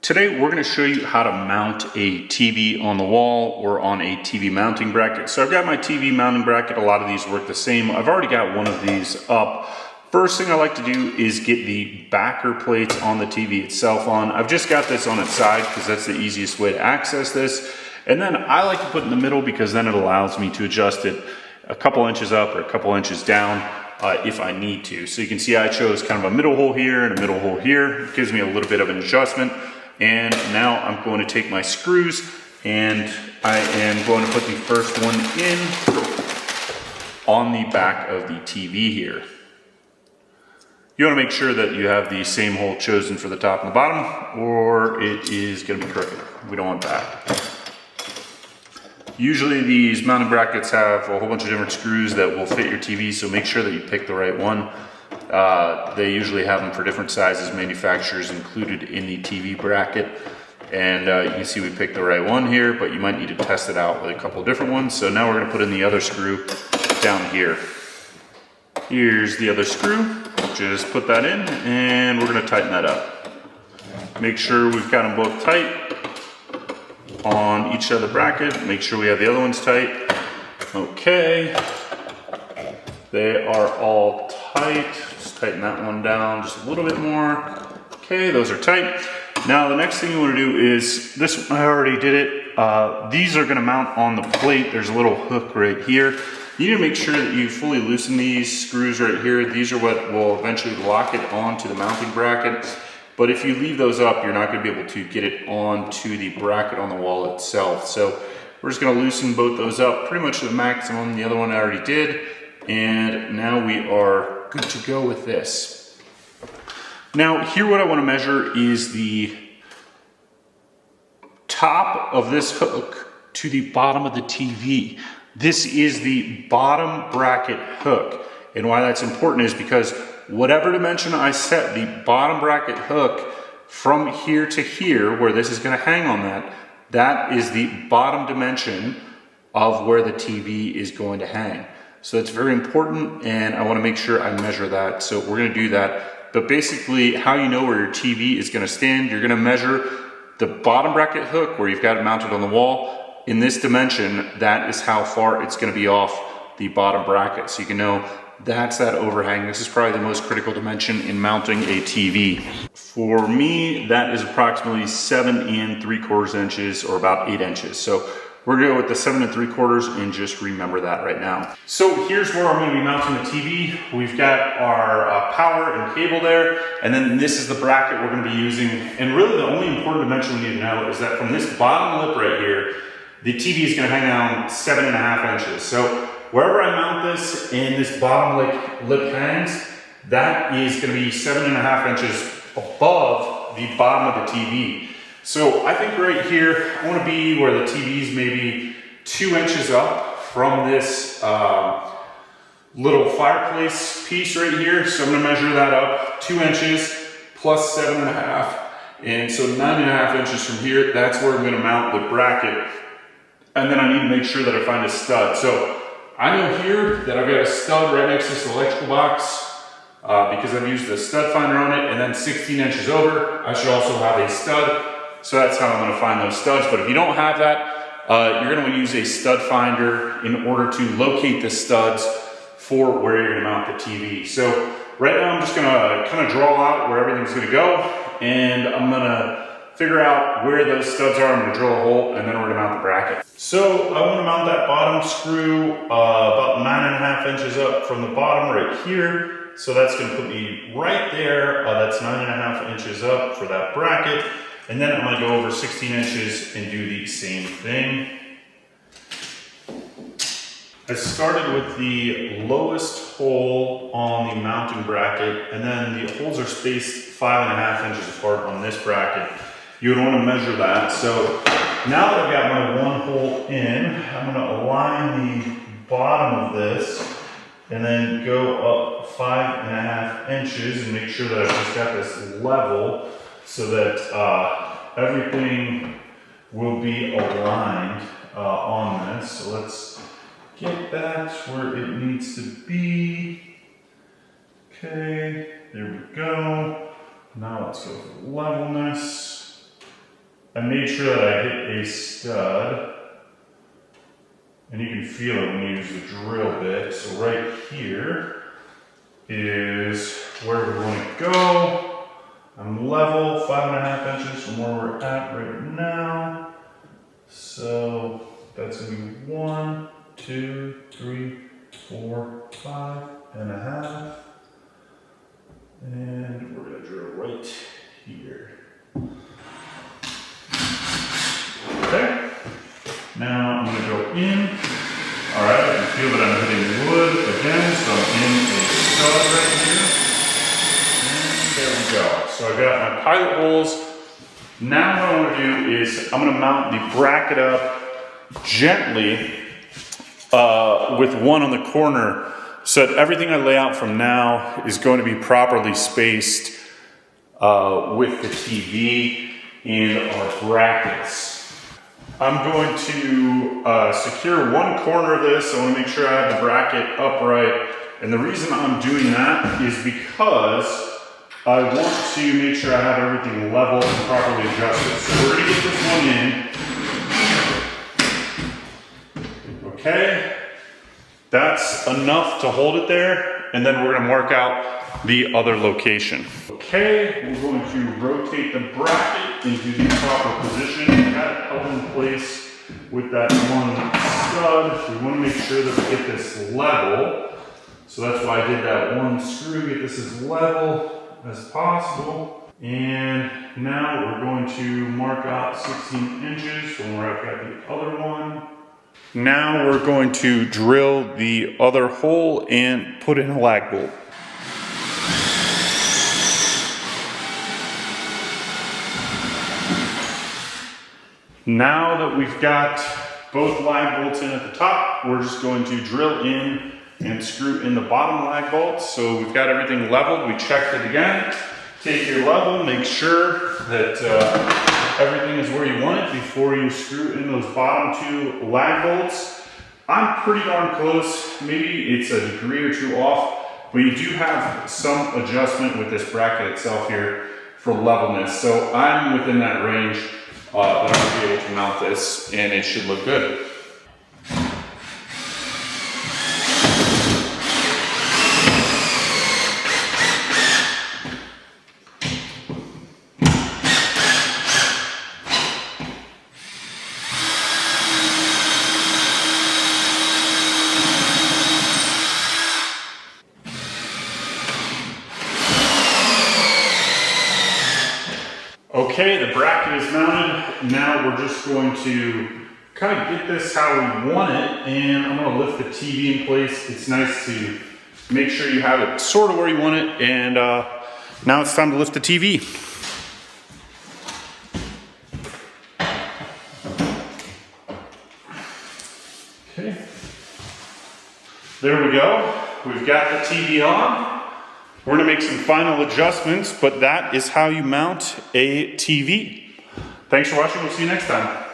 Today we're going to show you how to mount a TV on the wall or on a TV mounting bracket. So I've got my TV mounting bracket. A lot of these work the same. I've already got one of these up. First thing I like to do is get the backer plates on the TV itself on. I've just got this on its side because that's the easiest way to access this. And then I like to put it in the middle because then it allows me to adjust it a couple inches up or a couple inches down if I need to. So you can see I chose kind of a middle hole here and a middle hole here. It gives me a little bit of an adjustment. And now I'm going to take my screws and I am going to put the first one in on the back of the TV here. You want to make sure that you have the same hole chosen for the top and the bottom, or it is going to be crooked. We don't want that. Usually these mounting brackets have a whole bunch of different screws that will fit your TV, so make sure that you pick the right one. They usually have them for different sizes, manufacturers included in the TV bracket. And you can see we picked the right one here, but you might need to test it out with a couple of different ones. So now we're going to put in the other screw down here. Here's the other screw. Just put that in and we're going to tighten that up. Make sure we've got them both tight on each side of the bracket. Make sure we have the other ones tight. Okay. They are all tight. Just tighten that one down just a little bit more. Okay, those are tight. Now the next thing you want to do is, this I already did it. These are going to mount on the plate. There's a little hook right here. You need to make sure that you fully loosen these screws right here. These are what will eventually lock it onto the mounting bracket. But if you leave those up, you're not going to be able to get it onto the bracket on the wall itself. So we're just going to loosen both those up pretty much to the maximum. The other one I already did. And now we are good to go with this. Now here what I want to measure is the top of this hook to the bottom of the TV. This is the bottom bracket hook. And why that's important is because whatever dimension I set the bottom bracket hook from here to here, where this is going to hang on that is the bottom dimension of where the TV is going to hang. So it's very important, and I want to make sure I measure that. So we're going to do that. But basically, how you know where your TV is going to stand, you're going to measure the bottom bracket hook where you've got it mounted on the wall. In this dimension, that is how far it's going to be off the bottom bracket. So you can know that's that overhang. This is probably the most critical dimension in mounting a TV. For me, that is approximately 7 3/4 inches or about 8 inches. So we're gonna go with the 7 3/4 and just remember that right now. So here's where I'm gonna be mounting the TV. We've got our power and cable there, and then this is the bracket we're gonna be using. And really the only important dimension we need to know is that from this bottom lip right here, the TV is gonna hang down 7.5 inches. So wherever I mount this and this bottom lip hangs, that is gonna be 7.5 inches above the bottom of the TV. So I think right here, I want to be where the TV is maybe 2 inches up from this little fireplace piece right here. So I'm going to measure that up 2 inches plus 7.5. And so 9.5 inches from here, that's where I'm going to mount the bracket. And then I need to make sure that I find a stud. So I know here that I've got a stud right next to this electrical box because I've used the stud finder on it. And then 16 inches over, I should also have a stud. So that's how I'm going to find those studs. But if you don't have that, you're going to use a stud finder in order to locate the studs for where you're going to mount the TV. So right now I'm just going to kind of draw out where everything's going to go, and I'm going to figure out where those studs are. I'm going to drill a hole, and then we're going to mount the bracket. So I want to mount that bottom screw about 9.5 inches up from the bottom right here. So that's going to put me right there. That's 9.5 inches up for that bracket. And then I'm going to go over 16 inches and do the same thing. I started with the lowest hole on the mounting bracket, and then the holes are spaced 5.5 inches apart on this bracket. You would want to measure that. So now that I've got my one hole in, I'm going to align the bottom of this and then go up 5.5 inches and make sure that I've just got this level, so that everything will be aligned on this. So let's get that where it needs to be. Okay, there we go. Now let's go for levelness. I made sure that I hit a stud, and you can feel it when you use the drill bit. So right here is where we want to go. I'm level 5.5 inches from where we're at right now. So that's gonna be 1, 2, 3, 4, 5.5. And we're gonna drill right here. Okay. Now I'm gonna go in. All right, I can feel that I'm hitting wood again, so I'm in a stud right here. And there we go. So I got my pilot holes. Now what I want to do is I'm going to mount the bracket up gently with one on the corner so that everything I lay out from now is going to be properly spaced with the TV and our brackets. I'm going to secure one corner of this. I want to make sure I have the bracket upright. And the reason I'm doing that is because I want to make sure I have everything level and properly adjusted. So we're going to get this one in. Okay. That's enough to hold it there. And then we're going to mark out the other location. Okay, we're going to rotate the bracket into the proper position. Got it held in place with that one stud. We want to make sure that we get this level. So that's why I did that one screw, get this as level as possible. And now we're going to mark out 16 inches from where I've got the other one. Now we're going to drill the other hole and put in a lag bolt. Now that we've got both lag bolts in at the top, we're just going to drill in and screw in the bottom lag bolts. So we've got everything leveled. We checked it again. Take your level, make sure that everything is where you want it before you screw in those bottom two lag bolts. I'm pretty darn close. Maybe it's a degree or two off, but you do have some adjustment with this bracket itself here for levelness. So I'm within that range that I'm gonna be able to mount this, and it should look good. Okay, the bracket is mounted. Now we're just going to kind of get this how we want it, and I'm going to lift the TV in place. It's nice to make sure you have it sort of where you want it, and now it's time to lift the TV. Okay, there we go. We've got the TV on. We're going to make some final adjustments, but that is how you mount a TV. Thanks for watching. We'll see you next time.